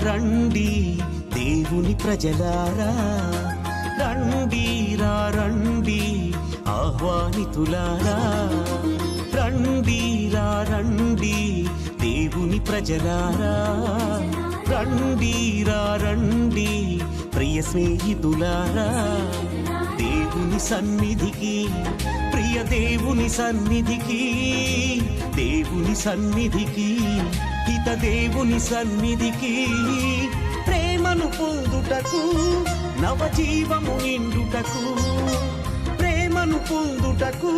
రండి దేవుని ప్రజలారా, రండి రండి ఆహ్వానితులారా, రండి రండి దేవుని ప్రజలారా, రండి రండి ప్రియ స్నేహితులారా, దేవుని సన్నిధికి, ప్రియ దేవుని సన్నిధికి, దేవుని సన్నిధికి, హిత దేవుని సన్నిధికి, ప్రేమను పొందుటకు, నవజీవము నిండుటకు, ప్రేమను పొందుటకు,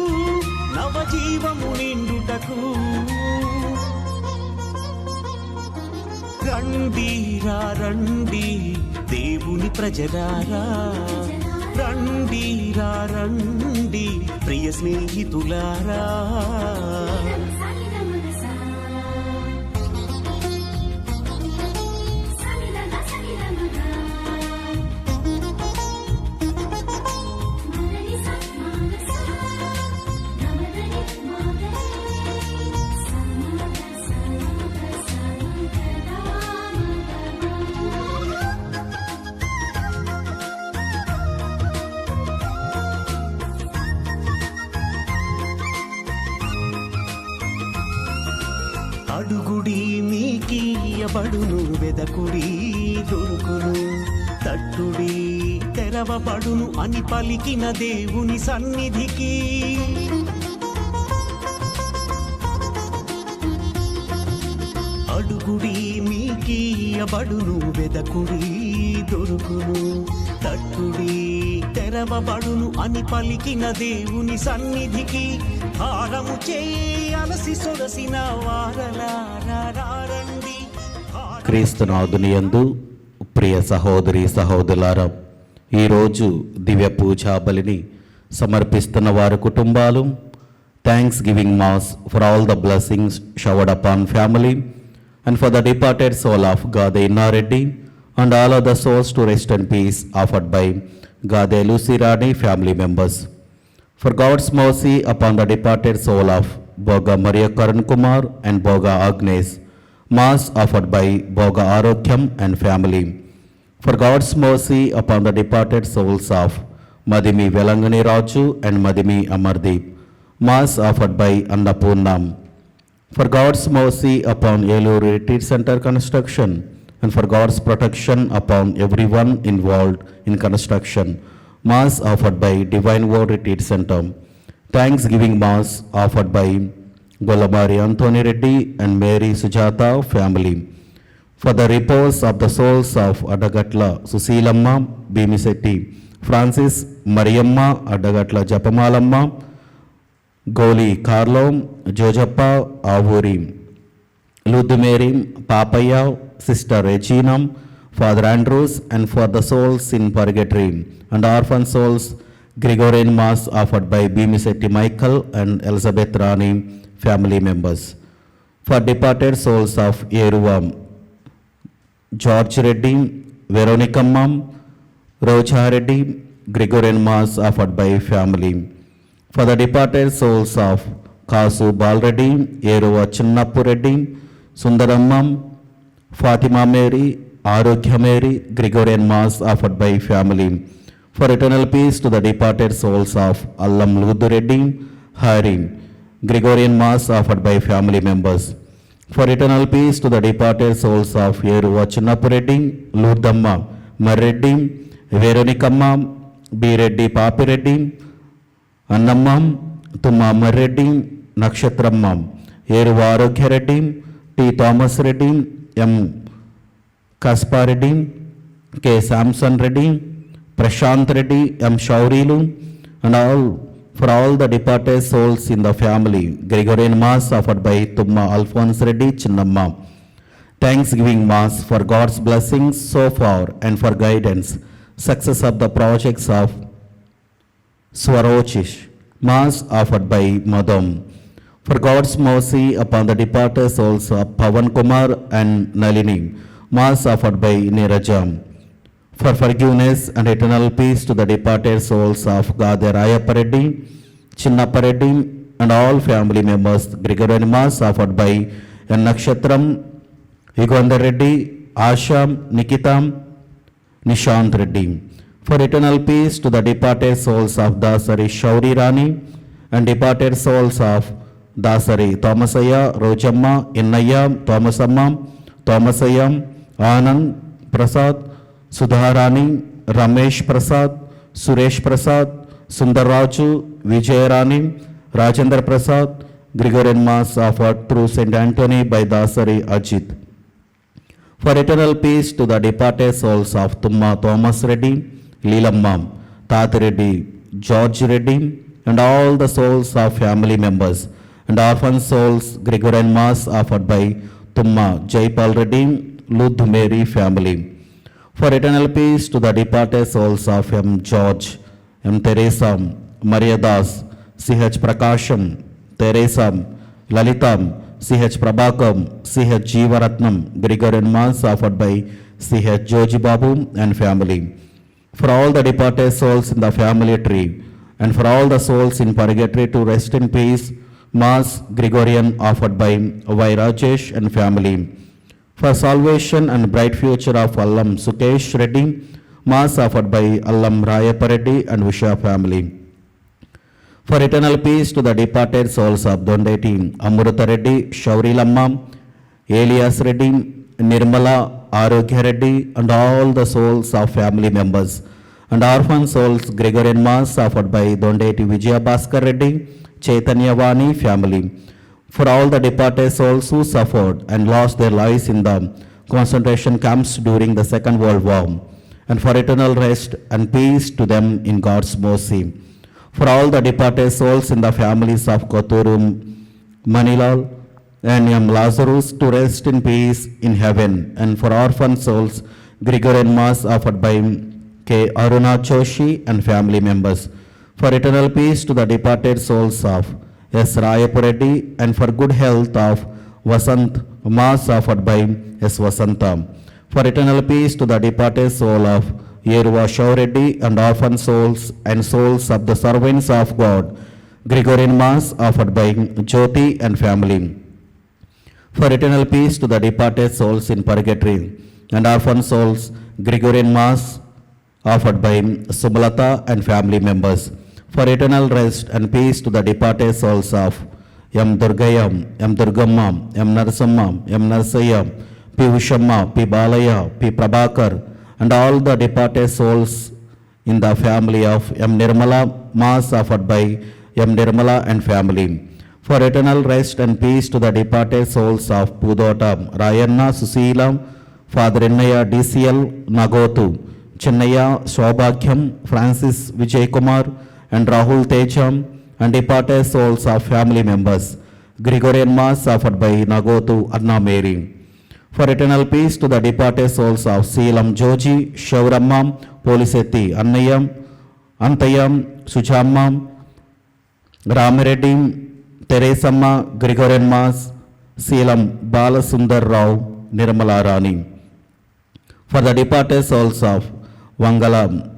నవజీవము నిండుటకు, రండి రండి దేవుని ప్రజలారా, రండి రండి ప్రియ స్నేహితులారా. అడుగుడి మీకియబడును, వెదకుడి దొరుకును, తట్టుడి తెరవబడును అని పలికిన దేవుని సన్నిధికి, అడుగుడి మీకియబడును, వెదకుడి దొరుకును, తట్టుడి తెరవబడును అని పలికిన దేవుని సన్నిధికి, హారము చేయాలసి సొరసిన వారలారండి. క్రీస్తునాథుని యందు ప్రియ సహోదరి సహోదరులారా, ఈరోజు దివ్య పూజా బలిని సమర్పిస్తున్న వారి కుటుంబాలు, thanks giving mass for all the blessings showered upon family and for the departed soul of Gade Innareddy and all other souls to rest in peace offered by Gade Lucy Rani family members. For God's mercy upon the departed soul of Boga Maria Karan Kumar and Boga Agnes, mass offered by Boga Arogyam and family. For God's mercy upon the departed souls of Madimi Velangani Raju and Madimi Amardeep, mass offered by Annapurnam. For God's mercy upon Elur Retreat Center construction and for God's protection upon everyone involved in construction, mass offered by Divine Word Retreat Center. Thanksgiving mass offered by Golamari Anthony Reddy and Mary Sujata family. For the repose of the souls of Adagatla Susilamma Bimisetti, Francis Mariamma Adagatla Japamalamma, Goli Carlo, Jojappa Avuri, Ludumeri, Papaya, Sister Regina, Father Andrews, and for the souls in purgatory and orphan souls, Gregorian Mass offered by Bimisetti Michael and Elizabeth Rani family members. For departed souls of Yeruva, George Reddy, Veronica Mam, Rocha Reddy, Gregorian Mass offered by family. For the departed souls of Kasu Balreddy, Yeruva Chinnappu Reddy, Sundarammam, Fatima Mary, Arogya Mary, Gregorian Mass offered by family. For eternal peace to the departed souls of Allam Ludu Reddy, Hari, Gregorian Mass offered by family members. For eternal peace to the departed souls of Yeruva Chinnappu Reddy, Ludamma, Marreddy, Veronikamma, B. Reddy Papi Reddy, అన్నమ్మం తుమ్మ అమ్మరెడ్డి, నక్షత్రమ్మం, Eruva Arogyareddy, T Thomas Reddy, M Kaspareddy, K Samson Reddy, Prashanth Reddy, M షౌరీలు, and for all the departed souls in the family, Gregorian Mass offered by Tumma Alphonse Reddy Chinnamma. Thanksgiving Mass for God's blessings so far and for guidance, success of the projects of Swarochish, Mass offered by Madam. For God's mercy upon the departed souls of Pavan Kumar and Nalini, Mass offered by Nirajam. For forgiveness and eternal peace to the departed souls of Gade Rayappa Reddy, Chinnappa Reddy and all family members, Gregorian Mass offered by N. Nakshatram, Yugandhar Reddy, Asham, Nikita, Nishant Reddy. For eternal peace to the departed souls of Dasari Shauri Rani and departed souls of Dasari Thomasaya, Rojamma, Innaya, Thomasamma, Thomasaya, Anand Prasad, Sudharani, Ramesh Prasad, Suresh Prasad, Sundar Raju, Vijayarani, Rajendra Prasad, Gregorian Mass offered through St. Anthony by Dasari Ajit. For eternal peace to the departed souls of Tumma Thomas Reddy, Leelamma, Tati Reddy, George Reddy, and all the souls of family members and orphan souls, Gregorian Mass offered by Tumma Jaipal Reddy, Ludh Mary family. For eternal peace to the departed souls of M. George, M. Teresa, Maria Das, C.H. Prakasham, Teresa, Lalitam, C.H. Prabhakam, C.H. Jeevaratnam, Gregorian Mass offered by C.H. Joji Babu and family. For all the departed souls in the family tree, and for all the souls in purgatory to rest in peace, Mass Gregorian offered by Y. Rajesh and family. For salvation and bright future of Allam Sukesh Reddy, Mass offered by Allam Rayappa Reddy and Visha family. For eternal peace to the departed souls of Dondeti, Amruta Reddy, Shauri Lamma, Elias Reddy, Nirmala, Arogya Reddy, and all the souls of family members, and orphan souls, Gregorian Mass offered by Dondeti Vijaya Bhaskar Reddy, Chaitanya Vani family. For all the departed souls who suffered and lost their lives in the concentration camps during the Second World War, and for eternal rest and peace to them in God's mercy. For all the departed souls in the families of Koturu, Manilal, and M. Lazarus to rest in peace in heaven, and for orphan souls, Gregorian Mass offered by K. Aruna Joshi and family members. For eternal peace to the departed souls of S. Rayappa Reddy, and for good health of Vasant, Mass offered by S. Vasanta. For eternal peace to the departed soul of Yeruva Shaureddy and orphan souls and souls of the servants of God, Gregorian Mass offered by Jyoti and family. For eternal peace to the departed souls in purgatory and orphan souls, Gregorian Mass offered by Sumalata and family members. For eternal rest and peace to the departed souls of M. Durgayam, M. Durgamma, M. Narsamma, M. Narsaya, P. Ushamma, P. Balaya, P. Prabhakar, and all the departed souls in the family of M. Nirmala, Mass offered by M. Nirmala and family. For eternal rest and peace to the departed souls of Pudota, Rayanna, Susila, Father Innaya, DCL, Nagotu, Chennaya, Shobhakyam, Francis Vijay Kumar, and Rahul Tejam, and departed souls of family members, Gregorian Mass offered by Nagotu Anna Mary. For eternal peace to the departed souls of Seelam Joji, Shauramma, Polisetti Annayam, Antayam, Suchamma, Ramireddy, Teresamma, Gregorian Mass, Seelam Balasundar Rao, Nirmala Rani. For the departed souls of Vangalam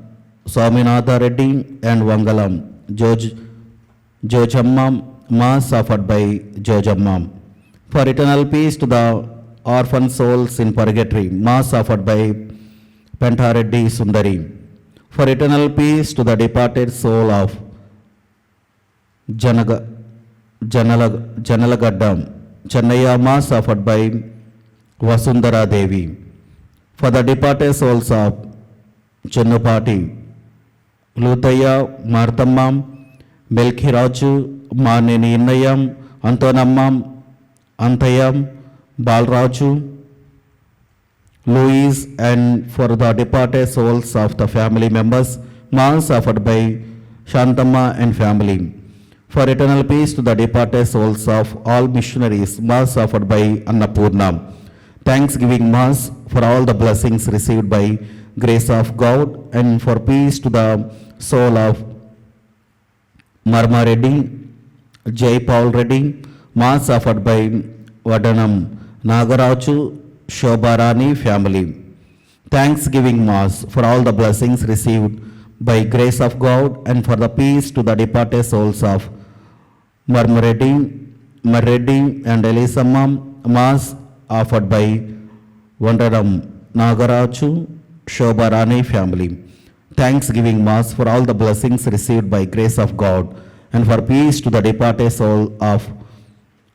Swaminatha Reddy and Vangalam Jojamma, Mass offered by Jojamma. For eternal peace to the orphan souls in purgatory, Mass offered by Pentareddy Sundari. For eternal peace to the departed soul of Janalagaddam, Chennaya, Mass offered by Vasundhara Devi. For the departed souls of Chennupati, Lutaya, Marthamma, Melkhiraju, Maneni Innayam, Antonamma, Antayam, Balraju, Louise, and for the departed souls of the family members, Mass offered by Shantamma and family. For eternal peace to the departed souls of all missionaries, Mass offered by Annapurna. Thanksgiving Mass for all the blessings received by grace of God, and for peace to the soul of Marma Reddy, J. Paul Reddy, Mass offered by Vadanam Nagaraju, Shobharani family. Thanksgiving Mass for all the blessings received by grace of God, and for the peace to the departed souls of Marreddy and Elisamma, Mass offered by Vandaram Nagaraju, Shobharani family. Thanksgiving Mass for all the blessings received by grace of God and for peace to the departed soul of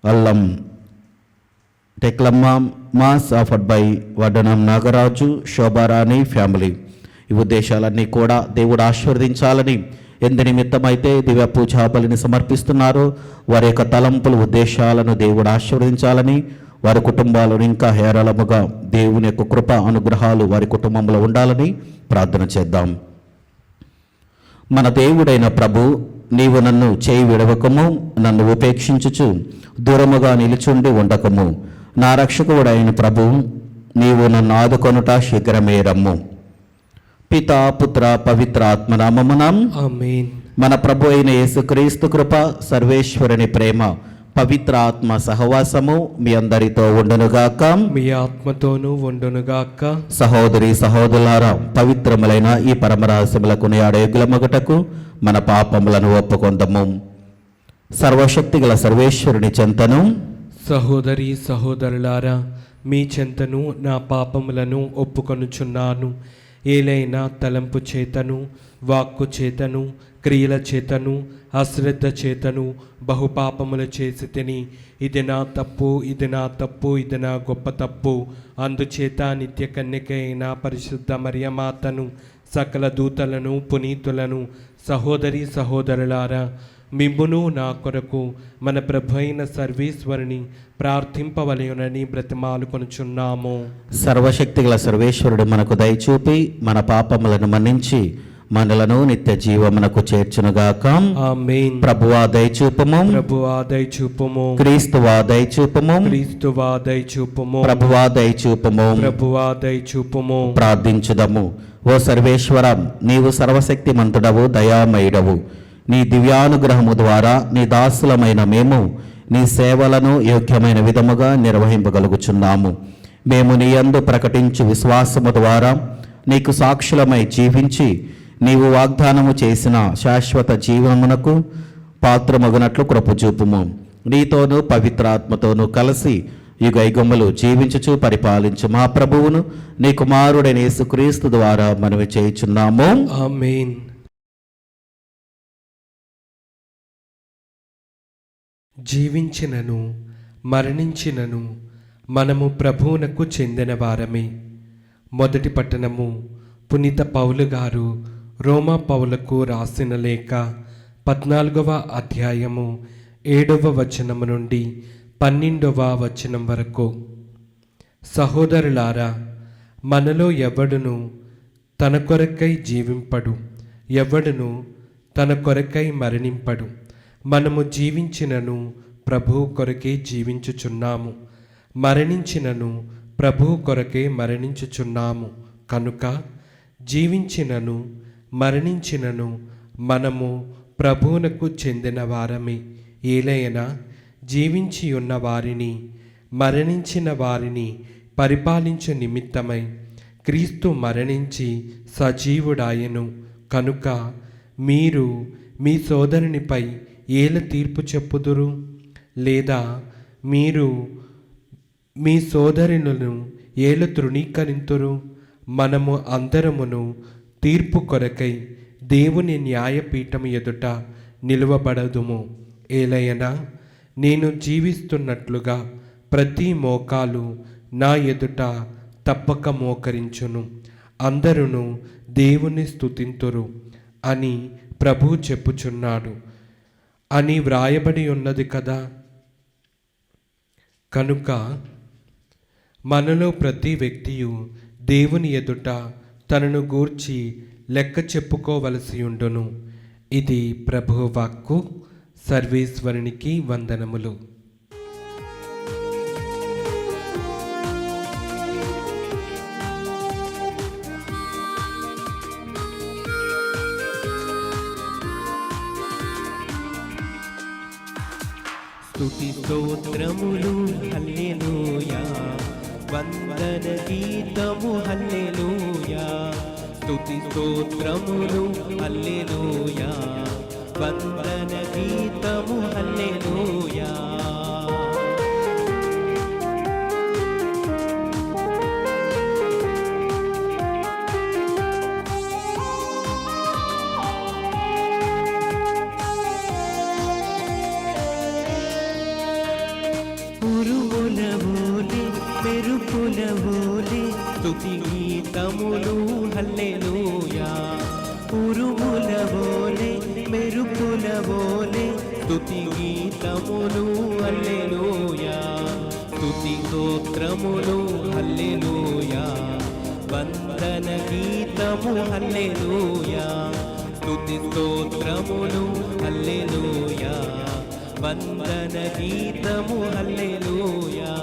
Allam Teklamma. Mass offered by Vandaram Nagaraju, Shobharani family. ఈ ఉద్దేశాలన్నీ కూడా దేవుడు ఆశీర్వదించాలని ఎందు నిమిత్తమైతే దివ్య పూజా బలిని సమర్పిస్తున్నారో వారి యొక్క తలంపులు ఉద్దేశాలను దేవుడు ఆశీర్వదించాలని, వారి కుటుంబాలను ఇంకా హేరళముగా దేవుని యొక్క కృప అనుగ్రహాలు వారి కుటుంబంలో ఉండాలని ప్రార్థన చేద్దాం. మన దేవుడైన ప్రభు, నీవు నన్ను చేయి విడవకము, నన్ను ఉపేక్షించుచు దూరముగా నిలుచుండి ఉండకము. నా రక్షకుడైన ప్రభు, నీవు నన్ను ఆదుకొనుట శీఘ్రమే రమ్ము. పితా పుత్ర పవిత్ర ఆత్మ నామమున ఆమేన్. మన ప్రభు అయిన యేసుక్రీస్తు కృప, సర్వేశ్వరుని ప్రేమ, పవిత్ర ఆత్మ సహవాసము మీ అందరితో ఉండునుగాక. మీ ఆత్మతోనూ ఉండునుగాక. సహోదరి సహోదరులారా, పవిత్రములైన ఈ పరమరహస్యములకు యోగ్యులమగుటకు మన పాపములను ఒప్పుకొందము. సర్వశక్తిగల సర్వేశ్వరుని చెంతను, సహోదరి సహోదరులారా, మీ చెంతను నా పాపములను ఒప్పుకొనుచున్నాను. ఏలైనా తలంపు చేతను, వాక్కు చేతను, క్రియల చేతను, అశ్రద్ధ చేతను బహుపాపములు చేసి తిని, ఇది నా తప్పు, ఇది నా తప్పు, ఇది నా గొప్ప తప్పు. అందుచేత నిత్య కన్యక అయిన పరిశుద్ధ మరియమాతను, సకల దూతలను, పునీతులను, సహోదరి సహోదరులారా, మిమ్మును నా కొరకు మన ప్రభు అయిన సర్వేశ్వరుని ప్రార్థింపవలయునని బ్రతిమాలుకొనుచున్నాము. సర్వశక్తిగల సర్వేశ్వరుడు మనకు దయచూపి మన పాపములను మన్నించి మనలను నిత్య జీవమునకు చేర్చునుగాక. ఆమేన్. ప్రభువా దయచూపము, ప్రభువా దయచూపుము. క్రీస్తువా దయచూపము, క్రీస్తువా దయచూపుము. ప్రభువా దయచూపము. ప్రభువా దయచూపుము. ప్రార్థించుదము. ఓ సర్వేశ్వరం, నీవు సర్వశక్తిమంతుడవు, దయామయుడవు. నీ దివ్యానుగ్రహము ద్వారా నీ దాసులమైన మేము నీ సేవలను యోగ్యమైన విధముగా నిర్వహింపగలుగుచున్నాము. మేము నీ యందు ప్రకటించు విశ్వాసము ద్వారా నీకు సాక్షులమై జీవించి నీవు వాగ్దానము చేసిన శాశ్వత జీవమునకు పాత్రమగునట్లు కృపచూపుము. నీతోనూ పవిత్రాత్మతోనూ కలిసి యుగయుగములు జీవించుచు పరిపాలించు మా ప్రభువును నీ కుమారుడైన యేసుక్రీస్తు ద్వారా మనవి చేయుచున్నాము. ఆమేన్. జీవించినను మరణించినను మనము ప్రభువునకు చెందిన వారమే. మొదటి పట్టణము. పునీత పౌలు గారు రోమా పౌలకు రాసిన లేఖ 14వ అధ్యాయము 7వ వచనము నుండి 12వ వచనం వరకు. సహోదరులారా, మనలో ఎవడును తన కొరకై జీవింపడు, ఎవడును తన కొరకై మరణింపడు. మనము జీవించినను ప్రభువు కొరకే జీవించుచున్నాము, మరణించినను ప్రభువు కొరకే మరణించుచున్నాము. కనుక జీవించినను మరణించినను మనము ప్రభువునకు చెందిన వారమే. ఏలైనా జీవించి ఉన్న వారిని, మరణించిన వారిని పరిపాలించు నిమిత్తమై క్రీస్తు మరణించి సజీవుడాయెను. కనుక మీరు మీ సోదరునిపై ఏల తీర్పు చెప్పుదురు? లేదా మీరు మీ సోదరులను ఏల తృణీకరింతురు? మనము అందరమును తీర్పు కొరకై దేవుని న్యాయపీఠం ఎదుట నిలువబడదుము. ఏలయనా నేను జీవిస్తున్నట్లుగా ప్రతి మోకాలు నా ఎదుట తప్పక మోకరించును, అందరును దేవుని స్తుతింతురు అని ప్రభువు చెప్పుచున్నాడు అని వ్రాయబడి ఉన్నది కదా. కనుక మనలో ప్రతి వ్యక్తియు దేవుని ఎదుట తనను గూర్చి లెక్క చెప్పుకోవలసి ఉండును. ఇది ప్రభువు వాక్కు. సర్వేశ్వరునికి వందనములు. స్తుతి స్తోత్రములు హల్లెలూయా, వందన గీతము హల్లెలూయా. స్తుతి స్తోత్రములు హల్లెలూయా, వందన గీతము హల్లెలూయా. ఉరుములవోలే స్తుతి గీతములు హల్లెలూయా ఉరుములవోలే మెరుపులవోలే స్తుతి గీతములు హల్లెలూయా స్తుతి స్తోత్రములు హల్లెలూయా వందన గీతము హల్లెలూయా స్తుతి స్తోత్రములు హల్లెలూయా వందన గీతము హల్లెలూయా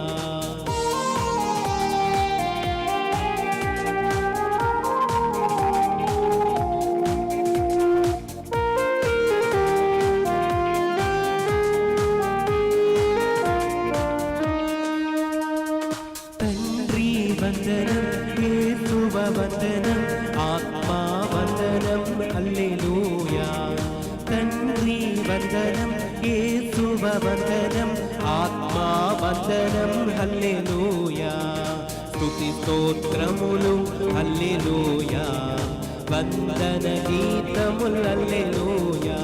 తండ్రి వందనం యేసువ వందనం ఆత్మా వందనం హల్లెలూయా తండ్రి వందనం యేసువ వందనం ఆత్మా వందనం హల్లెలూయా స్తుతి స్తోత్రములు హల్లెలూయా వందన గీతములు హల్లెలూయా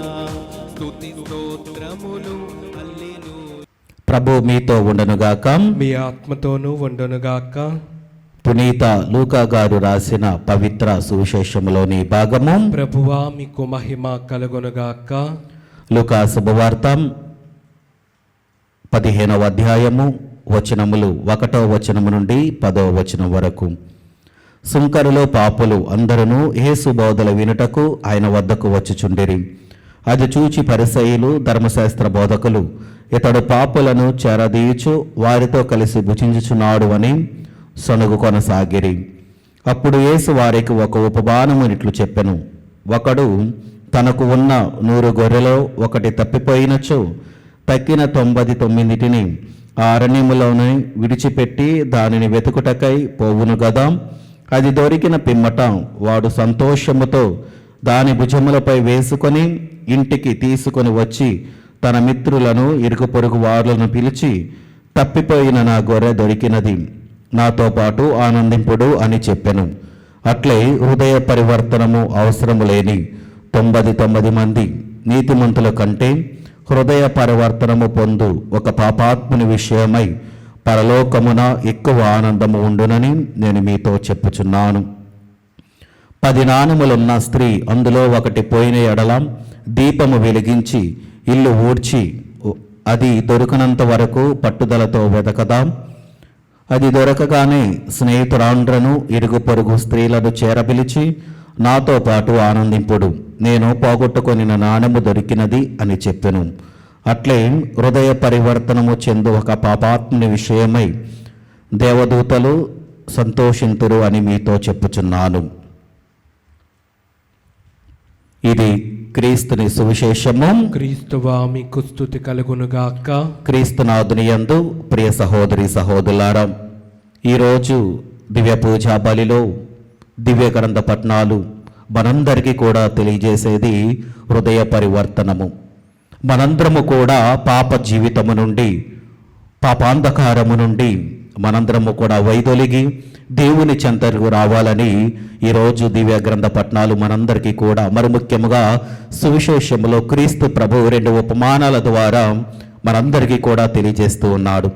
స్తుతి స్తోత్రములు హల్లెలూయా. ప్రభు మీతో ఉండనుగాక. మీ ఆత్మతోనూ ఉండునుగాక. పునీత లూకా గారు రాసిన పవిత్ర సువిశేషములోని భాగము. ప్రభువా మీకు మహిమ కలుగునుగాక. లూకా శుభవార్త 15వ అధ్యాయము వచనములు 1వ వచనము నుండి 10వ వచనం వరకు. సుంకరులో పాపులు అందరూ యేసు బోధలు వినుటకు ఆయన వద్దకు వచ్చుచుండిరి. అది చూచి పరిసయ్యులు ధర్మశాస్త్ర బోధకులు ఇతడు పాపులను చేరదీయుచు వారితో కలిసి భుజించుచున్నాడు అని సనుగు కొనసాగిరి. అప్పుడు యేసు వారికి ఒక ఉపమానమునిట్లు చెప్పెను. ఒకడు తనకు ఉన్న 100 గొర్రెలో ఒకటి తప్పిపోయినచో తక్కిన 99 ఆ అరణ్యములోనే విడిచిపెట్టి దానిని వెతుకుటకై పోవును గదా. అది దొరికిన పిమ్మట వాడు సంతోషముతో దాని భుజములపై వేసుకొని ఇంటికి తీసుకొని వచ్చి తన మిత్రులను ఇరుగు పొరుగు వారులను పిలిచి, తప్పిపోయిన నా గొర్రె దొరికినది, నాతో పాటు ఆనందింపుడు అని చెప్పెను. అట్లే హృదయ పరివర్తనము అవసరము లేని 99 మంది నీతిమంతుల కంటే హృదయ పరివర్తనము పొందు ఒక పాపాత్ముని విషయమై పరలోకమున ఎక్కువ ఆనందము ఉండునని నేను మీతో చెప్పుచున్నాను. 10 నాణెములున్న స్త్రీ అందులో ఒకటి పోయిన ఎడల దీపము వెలిగించి ఇల్లు ఊడ్చి అది దొరికినంత వరకు పట్టుదలతో వెతకదాం. అది దొరకగానే స్నేహితురాండ్రను ఇరుగు పొరుగు స్త్రీలను చేరపిలిచి, నాతో పాటు ఆనందింపుడు, నేను పోగొట్టుకొని నాణెము దొరికినది అని చెప్పెను. అట్లే హృదయ పరివర్తనము చెందు ఒక పాపాత్ముని విషయమై దేవదూతలు సంతోషింతురు అని మీతో చెప్పుచున్నాను. ఇది క్రీస్తుని సువిశేషము. క్రీస్తువా మీకు స్తుతి కలుగునుగాక. క్రీస్తునాథుని యందు ప్రియ సహోదరి సహోదరులారా, ఈరోజు దివ్య పూజా బలిలో దివ్య గ్రంథ పఠనాలు మనందరికీ కూడా తెలియజేసేది హృదయ పరివర్తనము. మనందరము కూడా పాప జీవితము నుండి, పాపాంధకారము నుండి మనందరము కూడా వైదొలిగి దేవుని చెంతకు రావాలని ఈరోజు దివ్య గ్రంథ పఠనాలు మనందరికీ కూడా, మరి ముఖ్యంగా సువిశేషములో క్రీస్తు ప్రభు 2 ఉపమానాల ద్వారా మనందరికీ కూడా తెలియజేస్తూ ఉన్నాడు.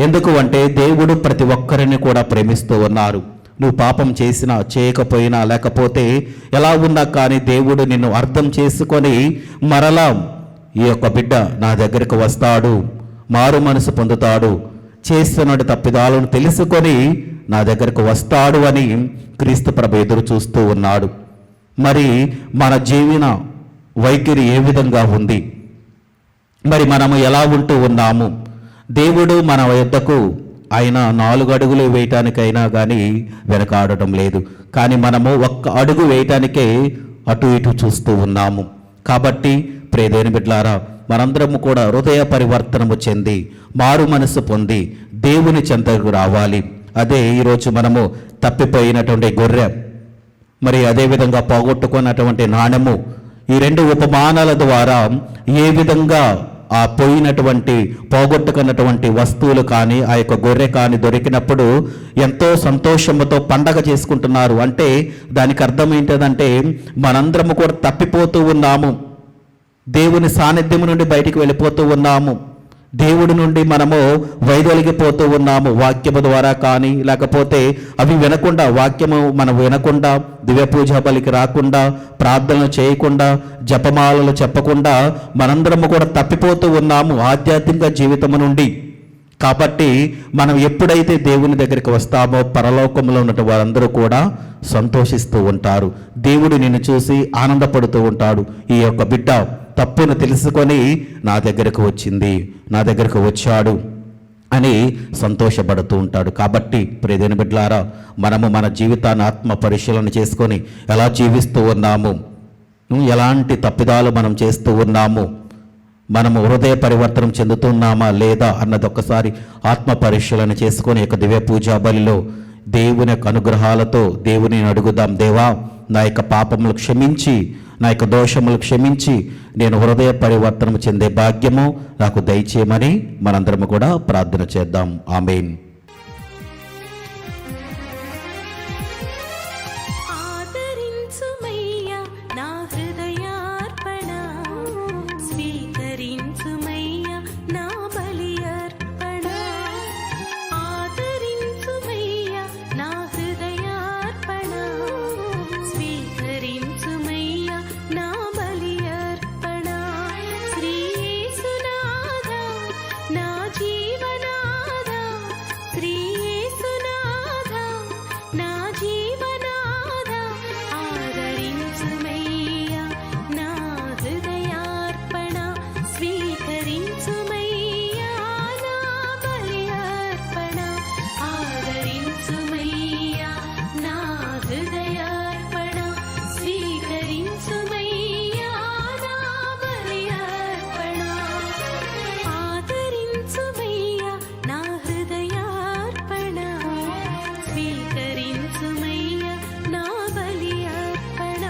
ఎందుకు అంటే దేవుడు ప్రతి ఒక్కరిని కూడా ప్రేమిస్తూ ఉన్నారు. నువ్వు పాపం చేసినా చేయకపోయినా లేకపోతే ఎలా ఉన్నా కానీ దేవుడు నిన్ను అర్థం చేసుకొని మరలా ఈ యొక్క బిడ్డ నా దగ్గరికి వస్తాడు, మారు మనసు పొందుతాడు, చేస్తున్న తప్పిదాలను తెలుసుకొని నా దగ్గరకు వస్తాడు అని క్రీస్తు ప్రభు ఎదురు చూస్తూ ఉన్నాడు. మరి మన జీవన వైఖరి ఏ విధంగా ఉంది? మరి మనము ఎలా ఉంటూ ఉన్నాము? దేవుడు మన యొద్దకు ఆయన 4 అడుగులు వేయటానికైనా కానీ వెనకాడటం లేదు, కానీ మనము 1 అడుగు వేయటానికే అటు ఇటు చూస్తూ ఉన్నాము. కాబట్టి ప్రియదేని బిడ్డలారా, మనందరము కూడా హృదయ పరివర్తనము చెంది మారు మనసు పొంది దేవుని చెంతకు రావాలి. అదే ఈరోజు మనము తప్పిపోయినటువంటి గొర్రె, మరి అదేవిధంగా పోగొట్టుకున్నటువంటి నాణెము, ఈ 2 ఉపమానాల ద్వారా ఏ విధంగా ఆ పోయినటువంటి పోగొట్టుకున్నటువంటి వస్తువులు కానీ ఆ యొక్క గొర్రె కానీ దొరికినప్పుడు ఎంతో సంతోషంతో పండగ చేసుకుంటున్నారు. అంటే దానికి అర్థం ఏంటంటే మనందరము కూడా తప్పిపోతూ ఉన్నాము, దేవుని సాన్నిధ్యం నుండి బయటికి వెళ్ళిపోతూ ఉన్నాము, దేవుడి నుండి మనము వైదొలిగిపోతూ ఉన్నాము. వాక్యము ద్వారా కానీ, లేకపోతే అవి వినకుండా, వాక్యము మనం వినకుండా, దివ్య పూజా బలికి రాకుండా, ప్రార్థనలు చేయకుండా, జపమాలలు చెప్పకుండా మనందరము కూడా తప్పిపోతూ ఉన్నాము ఆధ్యాత్మిక జీవితము నుండి. కాబట్టి మనం ఎప్పుడైతే దేవుని దగ్గరికి వస్తామో పరలోకంలో ఉన్న వారందరూ కూడా సంతోషిస్తూ ఉంటారు. దేవుడు నిన్ను చూసి ఆనందపడుతూ ఉంటాడు. ఈ యొక్క బిడ్డ తప్పును తెలుసుకొని నా దగ్గరకు వచ్చింది, నా దగ్గరకు వచ్చాడు అని సంతోషపడుతూ ఉంటాడు. కాబట్టి ప్రియమైన బిడ్డలారా, మనము మన జీవితాన్ని ఆత్మ పరిశీలన చేసుకొని ఎలా జీవిస్తూ ఉన్నాము, ఎలాంటి తప్పిదాలు మనం చేస్తూ ఉన్నాము, మనము హృదయ పరివర్తనం చెందుతున్నామా లేదా అన్నది ఒక్కసారి ఆత్మ పరిశీలన చేసుకొని యొక్క దివ్య పూజా బలిలో దేవుని యొక్క అనుగ్రహాలతో దేవుని అడుగుదాం. దేవా, నా యొక్క పాపములు క్షమించి, నా యొక్క దోషములు క్షమించి, నేను హృదయ పరివర్తనం చెందే భాగ్యము నాకు దయచేయమని మనందరము కూడా ప్రార్థన చేద్దాం. ఆమేన్. ఆదరించుమయ్యా నా హృదయార్పణ, స్వీకరించుమయ్యా నా బలి అర్పణ. ఆదరించుమయ్యా నా హృదయార్పణ, స్వీకరించుమయ్యా నా బలి అర్పణ. శ్రీ యేసునాథా నా జీవనాథా, శ్రీ యేసునాథా నా జీవనాథా, ఆదరించుమయ్యా నా హృదయార్పణ, స్వీకరించుమయ్యా నా బలి అర్పణ. ఆదరించుమయ్యా నా హృదయార్పణ, స్వీకరించుమయ్యా నా బలి అర్పణ. ఆదరించుమయ్యా నా హృదయార్పణ, స్వీకరించుమయ్యా నా బలి అర్పణ.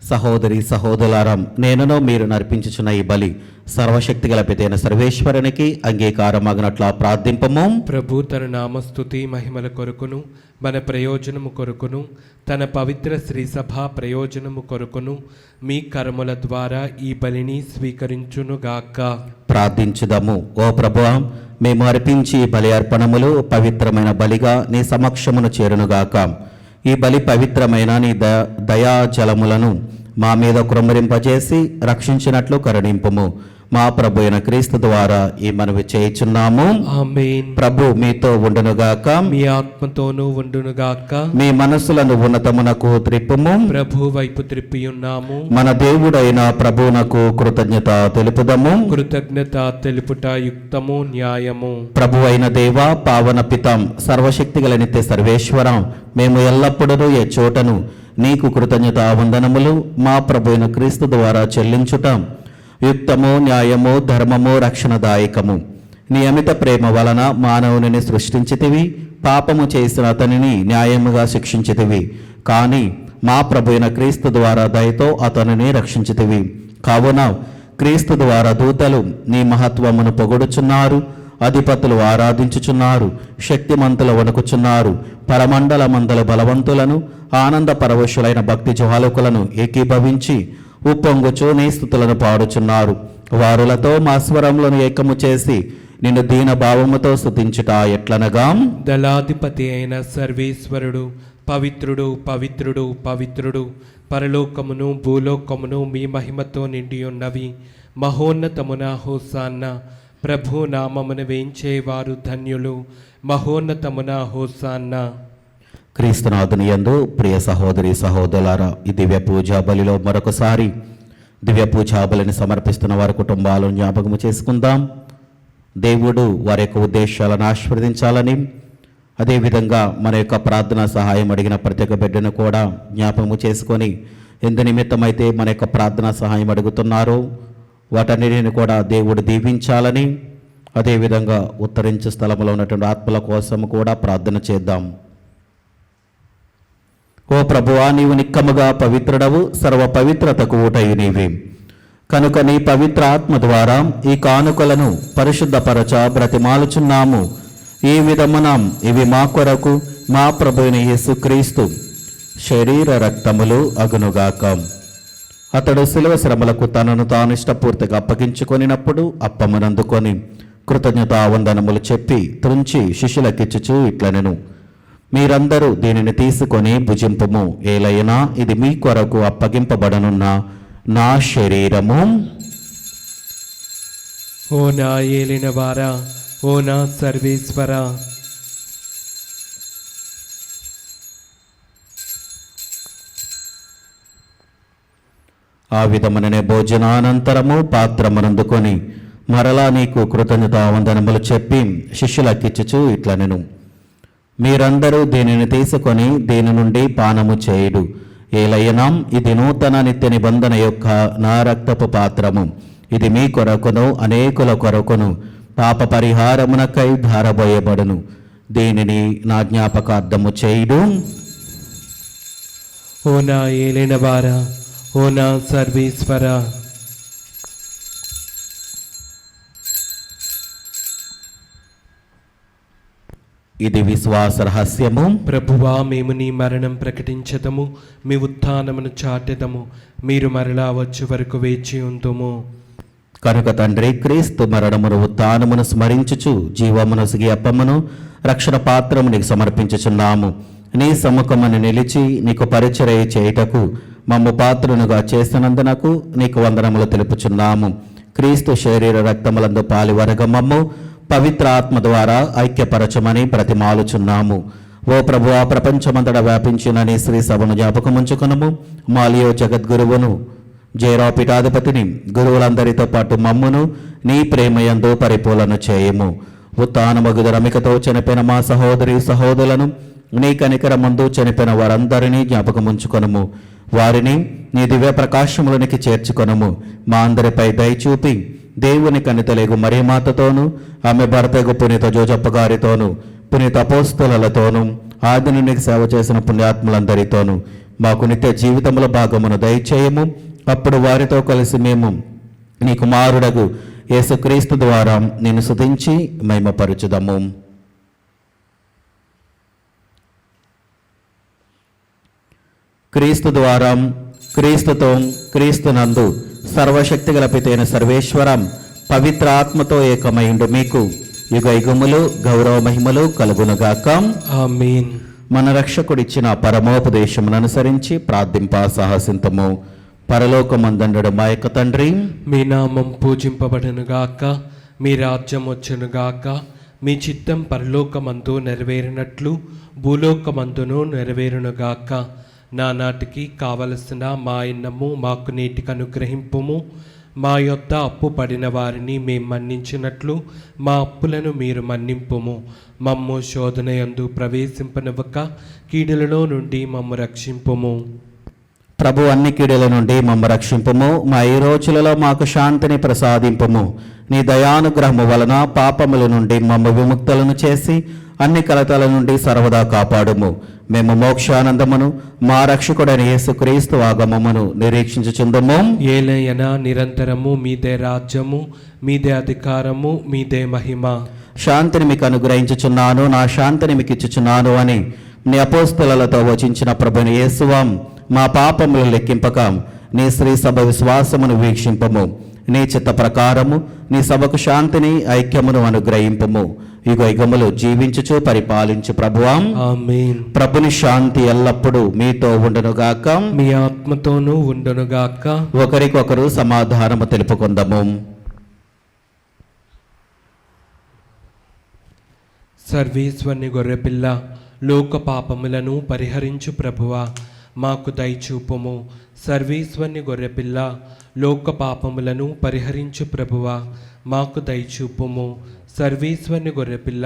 సహోదరి సహోదరులారా, నేనును మీరు నర్పించుచున్న ఈ బలి సర్వశక్తి గల పితైన సర్వేశ్వరునికి అంగీకారమగినట్లా ప్రార్థింపము. ప్రభు తన నామస్తుతి మహిమల కొరకును, మన ప్రయోజనము కొరకును, తన పవిత్ర శ్రీ సభ ప్రయోజనము కొరకును మీ కర్మల ద్వారా ఈ బలిని స్వీకరించునుగాక. ప్రార్థించుదాము. ఓ ప్రభువా, మేము అర్పించి ఈ బలి అర్పణములు పవిత్రమైన బలిగా నీ సమక్షమును చేరునుగాక. ఈ బలి పవిత్రమైన నీ దయా జలములను మా మీద కృమ్మరింపజేసి రక్షించినట్లు కరుణింపుము. మా ప్రభు అయిన క్రీస్తు ద్వారా ఈ మనవి చేయుచున్నాము. ఆమేన్. ప్రభు మీతో ఉండునుగాక. మీ ఆత్మతోనూ ఉండునుగాక. మీ మనస్సులను ఉన్నతమునకు త్రిప్పుము. ప్రభు వైపు త్రిప్పియున్నాము. మన దేవుడైన ప్రభువునకు కృతజ్ఞత తెలుపుదము. కృతజ్ఞత తెలుపుట యుక్తము, న్యాయము. ప్రభు అయిన దేవ, పావన పితం, సర్వశక్తిగల నిత్య సర్వేశ్వరం, మేము ఎల్లప్పుడూ ఏ చోటను నీకు కృతజ్ఞత వందనములు మా ప్రభు అయిన క్రీస్తు ద్వారా చెల్లించుట యుక్తము, న్యాయము, ధర్మము, రక్షణదాయకము. నీ అమిత ప్రేమ వలన మానవుని సృష్టించితివి, పాపము చేసిన అతనిని న్యాయముగా శిక్షించితివి. కానీ మా ప్రభు అయిన క్రీస్తు ద్వారా దయతో అతనిని రక్షించితివి. కావున క్రీస్తు ద్వారా దూతలు నీ మహత్వమును పొగడుచున్నారు, అధిపతులు ఆరాధించుచున్నారు, శక్తిమంతులు వణుకుచున్నారు, పరమండల మందల బలవంతులను, ఆనంద పరవశులైన భక్తి జ్వాలకులను ఏకీభవించి ఉప్పొంగుచు నీ స్తుతులను పాడుచున్నారు. వారులతో మా స్వరములను ఏకము చేసి నిన్ను దీన భావముతో స్తుతించుట ఎట్లనగా, దళాధిపతి అయిన సర్వేశ్వరుడు పవిత్రుడు, పవిత్రుడు, పవిత్రుడు, పరలోకమును భూలోకమును మీ మహిమతో నిండి ఉన్నవి. మహోన్నతమున హోసాన్న. ప్రభు నామమున వేంచేవారు ధన్యులు. మహోన్నతమున హోసాన్న. క్రీస్తునాథుని యందు ప్రియ సహోదరి సహోదరులారా, ఈ దివ్య పూజా బలిలో మరొకసారి దివ్య పూజా బలిని సమర్పిస్తున్న వారి కుటుంబాలను జ్ఞాపకము చేసుకుందాం. దేవుడు వారి యొక్క ఉద్దేశాలను ఆశీర్వదించాలని, అదేవిధంగా మన యొక్క ప్రార్థనా సహాయం అడిగిన ప్రతి ఒక్క బిడ్డను కూడా జ్ఞాపకము చేసుకొని ఎందు నిమిత్తమైతే మన యొక్క ప్రార్థనా సహాయం అడుగుతున్నారో వాటన్నిటిని కూడా దేవుడు దీవించాలని, అదేవిధంగా ఉత్తరించు స్థలంలో ఉన్నటువంటి ఆత్మల కోసం కూడా ప్రార్థన చేద్దాం. ఓ ప్రభువా, నీవు నిక్కముగా పవిత్రుడవు, సర్వ పవిత్రతకు ఊటయు నీవే. కనుక నీ పవిత్ర ఆత్మ ద్వారా ఈ కానుకలను పరిశుద్ధపరచ బ్రతిమాలుచున్నాము. ఈ విధమున ఇవి మా కొరకు మా ప్రభువైన యేసుక్రీస్తు శరీర రక్తములు అగునుగాక. అతడు శిలువ శ్రమలకు తనను తాను ఇష్టపూర్తిగా అప్పగించుకొనినప్పుడు అప్పమునందుకొని కృతజ్ఞతావందనములు చెప్పి త్రుంచి శిష్యులకిచ్చుచు ఇట్లనెను, మీరందరూ దీనిని తీసుకొని భుజింపుము. ఏలైనా ఇది మీ కొరకు అప్పగింపబడనున్న నా శరీరము. ఓ నా ఏలిన వారా, ఓ నా సర్వేశ్వర, ఆ విధముననే భోజనానంతరము పాత్రమునందుకొని మరలా నీకు కృతజ్ఞతావందనములు చెప్పి శిష్యులకిచ్చుచు ఇట్లనెను, మీరందరూ దీనిని తీసుకొని దీని నుండి పానము చేయుడు. ఏలైనా ఇది నూతన నిత్య నిబంధన యొక్క నా రక్తపు పాత్రము. ఇది మీ కొరకును అనేకుల కొరకును పాప పరిహారమునకై ధారబోయబడును. దీనిని నా జ్ఞాపకార్థము చేయుడు. ఓ నా ఏలిన వారా, ఓ నా సర్వేశ్వర, ఇది విశ్వాస రహస్యము. ప్రభువా, మేము నీ మరణం ప్రకటించదము, మీ ఉత్థానమును చాటెదము. మీరు మరలా వచ్చే వరకు వేచి ఉందుము. కనుక తండ్రి, క్రీస్తు మరణమును ఉత్థానమును స్మరించుచు జీవమునొసగి అప్పమును రక్షణ పాత్రము నీకు సమర్పించుచున్నాము. నీ సముఖమును నిలిచి నీకు పరిచర్య చేయుటకు మమ్ము పాత్రునుగా చేసినందునకు నీకు వందనములు తెలుపుచున్నాము. క్రీస్తు శరీర రక్తములందు పాలివరగ మమ్ము పవిత్ర ఆత్మ ద్వారా ఐక్యపరచమని ప్రతిమాలుచున్నాము. ఓ ప్రభువా, ప్రపంచమంతటా వ్యాపించిన నీ శ్రీ సభను జ్ఞాపకముంచుకునము. మాలియో జగద్గురువును, జయరావు పీఠాధిపతిని, గురువులందరితో పాటు మమ్మును నీ ప్రేమయందు పరిపూర్ణ చేయము. ఉత్థానమగు రమికతో చనిపోయిన మా సహోదరి సహోదరులను, నీ కనికర ముందు చనిపోయిన వారందరినీ జ్ఞాపకముంచుకొనము. వారిని నీ దివ్య ప్రకాశములనికి చేర్చుకొనము. మా అందరిపై దయచూపి దేవుని కనితలేగు మరియమాతతోనూ, ఆమె భర్తగు పునీత జోజప్ప గారితోనూ, పునీత అపోస్తలులతోనూ, ఆదిని నీకు సేవ చేసిన పుణ్యాత్ములందరితోనూ మాకు నిత్య జీవితముల భాగమును దయచేయము. అప్పుడు వారితో కలిసి మేము నీ కుమారుడగు యేసుక్రీస్తు ద్వారా నిన్ను స్తుతించి మహిమపరచుదము. క్రీస్తు ద్వారా, క్రీస్తుతో, క్రీస్తునందు సర్వశక్తిగల పితైన సర్వేశ్వరం పవిత్ర ఆత్మతో ఏకమైండు మీకు యుగ యుగములు గౌరవ మహిమలు కలుగునుగాక. ఆమేన్. మన రక్షకుడిచ్చిన పరమోపదేశమును అనుసరించి ప్రార్థింప సాహసింతము. పరలోకమందుండు మా యొక్క తండ్రి, మీ నామం పూజింపబడునుగాక, మీ రాజ్యం వచ్చునుగాక, మీ చిత్తం పరలోకమందు నెరవేరినట్లు భూలోకమందును నెరవేరునుగాక. నానాటికి కావలసిన మా అన్నము మాకు నీటికి అనుగ్రహింపుము. మా యొద్ద అప్పు పడిన వారిని మేము మన్నించినట్లు మా అప్పులను మీరు మన్నింపుము. మమ్ము శోధన యందు ప్రవేశింపనివ్వక కీడులలో నుండి మమ్ము రక్షింపుము. ప్రభు అన్ని కీడుల నుండి మమ్మ రక్షింపుము. మా ఈ రోజులలో మాకు శాంతిని ప్రసాదింపుము. నీ దయానుగ్రహము వలన పాపముల నుండి మమ్మ విముక్తులను చేసి అన్ని కలతల నుండి సర్వదా కాపాడుము. మేము మోక్షానందమును మా రక్షకుడైన యేసుక్రీస్తు ఆగమమును నిరీక్షించుచుందుము. ఏలయన నిరంతరము మీదే రాజ్యము, మీదే అధికారము, మీదే మహిమ. శాంతిని మీకు అనుగ్రహించుచున్నాను, నా శాంతిని మీకు ఇచ్చుచున్నాను అని నీ అపోస్తలులతో వచించిన ప్రభుని యేసువం, మా పాపములు లెక్కింపక నీ శ్రీ సభ విశ్వాసమును వీక్షింపము. నీ చిత్త ప్రకారము నీ సభకు శాంతిని ఐక్యమును అనుగ్రహింపము. యుగ యుగములు జీవించుచు పరిపాలించు ప్రభువాం. ఆమేన్. ప్రభుని శాంతి ఎల్లప్పుడూ మీతో ఉండునుగాక, మీ ఆత్మతోనూ ఉండునుగాక. ఒకరికొకరు సమాధానము తెలుపుకుందాము. సర్వేశ్వరుని గొర్రెపిల్ల, లోక పాపములను పరిహరించు ప్రభువా, మాకు దయచూపుము. సర్వేశ్వరుని గొర్రెపిల్ల, లోక పాపములను పరిహరించు ప్రభువా, మాకు దయచూపుము. సర్వేశ్వరుని గొర్రెపిల్ల,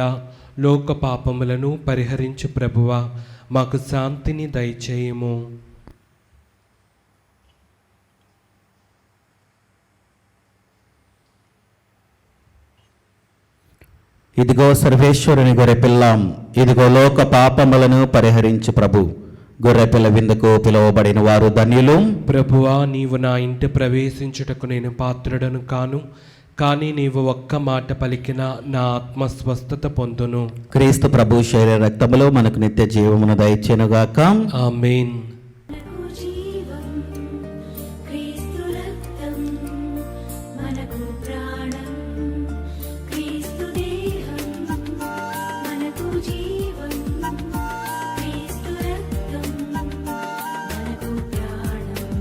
లోక పాపములను పరిహరించు ప్రభువా, మాకు శాంతిని దయచేయము. ఇదిగో సర్వేశ్వరుని గొర్రెపిల్లాం, ఇదిగో లోక పాపములను పరిహరించు ప్రభు. గొర్రెపిల్ల విందుకు పిలువబడిన వారు ధన్యులు. ప్రభువా, నీవు నా ఇంటి ప్రవేశించుటకు నేను పాత్రుడను కాను, కానీ నీవు ఒక్క మాట పలికిన నా ఆత్మ స్వస్థత పొందును. క్రీస్తు ప్రభు శరీర రక్తములో మనకు నిత్య జీవమును దయచేనుగాక. ఆమేన్. మనకు జీవం క్రీస్తు రక్తం, మనకు ప్రాణం క్రీస్తు దేహం. మనకు జీవం క్రీస్తు రక్తం, మనకు ప్రాణం.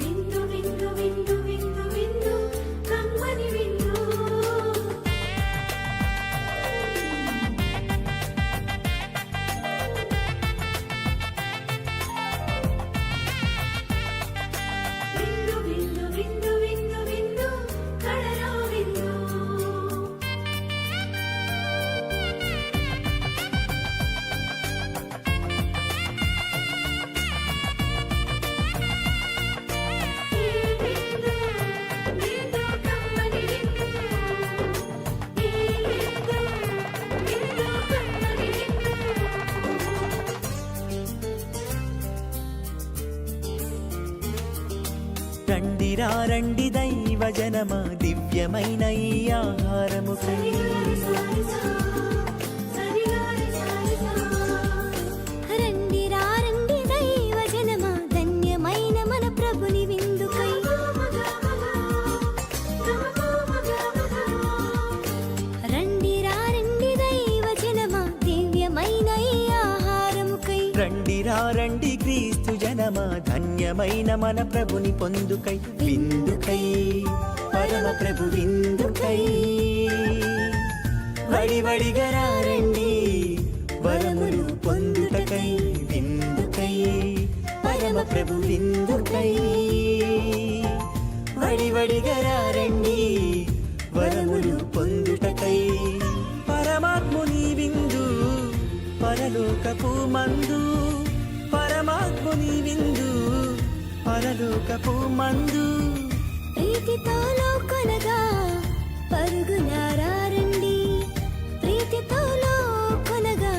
విందు విందు విందు విందు విందు కమ్మని విందు. విందు విందు విందు విందు విందు కడరా విందు. ఈ విందు విందు కమ్మని విందు. ఈ విందు విందు కమ్మని విందు. రండిరా రండి దైవ జనమ, దివ్యమైన ఈ ఆహారముకై. రండి రా రండి దైవ జనమా, ధన్యమైన మన ప్రభుని విందుకై. రండి రా రండి దైవ జనమా, దివ్యమైన ఈ ఆహారముకై. రండిరా రండి క్రీస్తు జనమ, ధన్యమైన మన ప్రభుని పొందుకై. విందుకై పరమ ప్రభు విందుకై. వడి వడిగా రండి వరములు పొందుటకై. విందుకై పరమ ప్రభు విందుకై. వడి వడిగా రండి వరములు పొందుటకై. పరమాత్ముని విందు పరలోకపు మందు. పరమాత్ముని విందు పరలోకపు మందు. ప్రీతితో లోకొనగా పరుగునారా రండి. ప్రీతితో లోకొనగా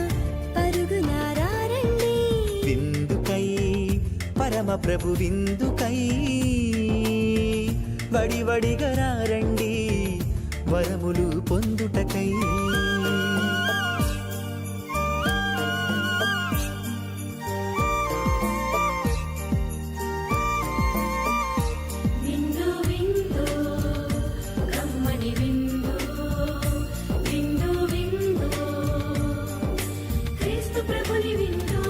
పరుగునారా రండి. విందుకై పరమ ప్రభు విందుకై. వడి వడిగా రండి వరములు పొందుటకై. విందు విందు కమ్మని విందు. విందు విందు క్రీస్తు ప్రభుని విందు.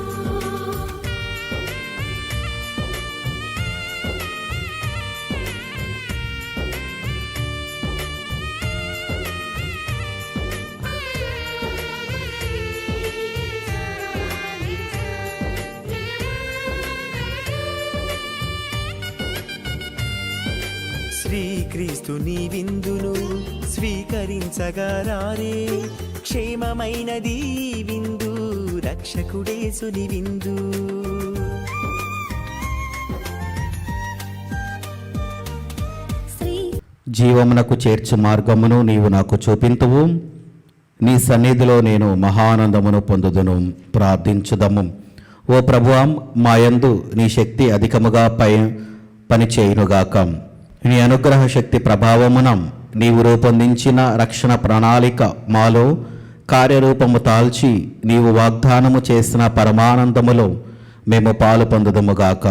శ్రీక్రీస్తుని విందును స్వీకరించగా రారే. క్షేమమైనది ఈ విందు, రక్షకుడేసుని విందు. శ్రీ జీవమునకు చేర్చు మార్గమును నీవు నాకు చూపింతువు. నీ సన్నిధిలో నేను మహానందమును పొందుదును. ప్రార్థించుదము. ఓ ప్రభువా, మాయందు నీ శక్తి అధికముగా పనిచేయునుగాక. నీ అనుగ్రహ శక్తి ప్రభావమున నీవు రూపొందించిన రక్షణ ప్రణాళిక మాలో కార్యరూపము తాల్చి నీవు వాగ్దానము చేసిన పరమానందములో మేము పాలు పొందుదుముగాక.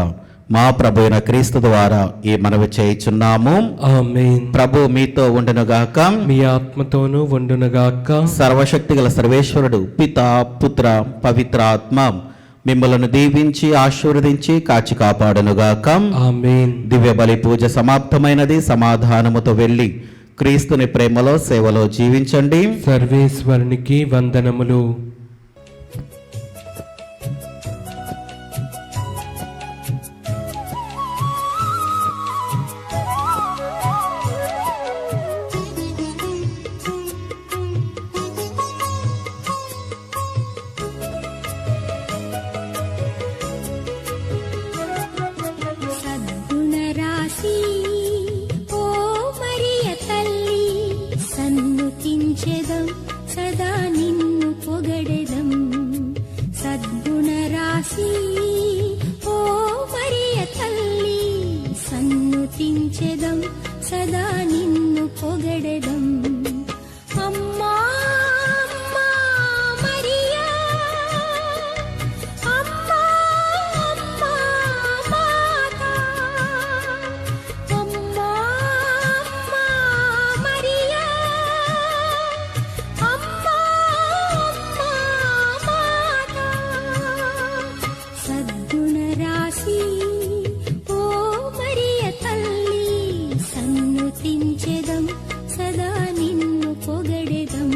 మా ప్రభు అయిన క్రీస్తు ద్వారా ఈ మనవి చేయుచున్నాము. ఆమేన్. ప్రభు మీతో ఉండునుగాక. మీ ఆత్మతోనూ ఉండునుగాక. సర్వశక్తిగల సర్వేశ్వరుడు పితా పుత్ర పవిత్ర ఆత్మ మిమ్మలను దీవించి ఆశీర్వదించి కాచి కాపాడునుగాక. ఆమేన్. దివ్య బలి పూజ సమాప్తమైనది. సమాధానముతో వెళ్ళి క్రీస్తుని ప్రేమలో సేవలో జీవించండి. సర్వేశ్వరునికి వందనములు. పొగడెదం అమ్మా అమ్మా మరియా అమ్మా అమ్మా మాతా అమ్మా అమ్మా మరియా అమ్మా అమ్మా మాతా సద్గుణ రాశి ఓ మరియ తల్లి సన్నుతించెదం సదా నిన్ను పొగడెదం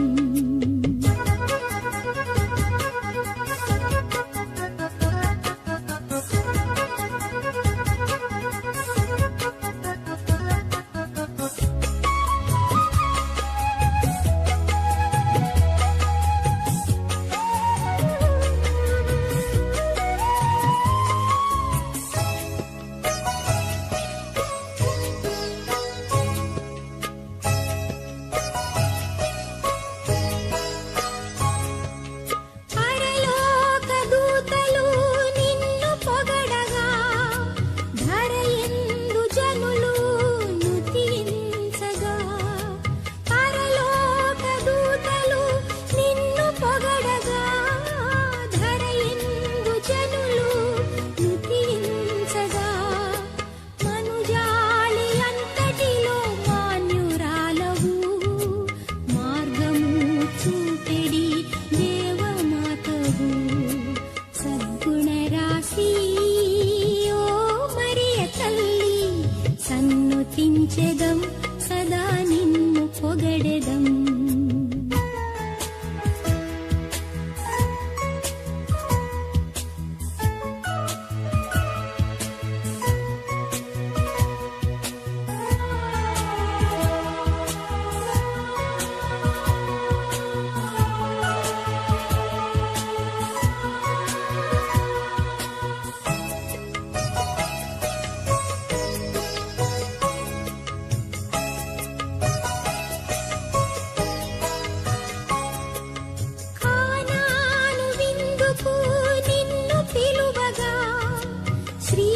పరలోక దూతలు నిన్ను పొగడగా ధరయందు జనులు నుతించగా పరలోక దూతలు నిన్ను పొగడగా ధరయందు జనులు నుతించగా మనుజాలి అంతటిలో మాన్యురాలవు మార్గము చూపెడి దేవమాతవు సద్గుణ రాశి ఓ మరియ తల్లి సన్నుతించెదం సదా నిన్ను పొగడెదం కానాను విందుకు నిన్ను పిలువగా శ్రీ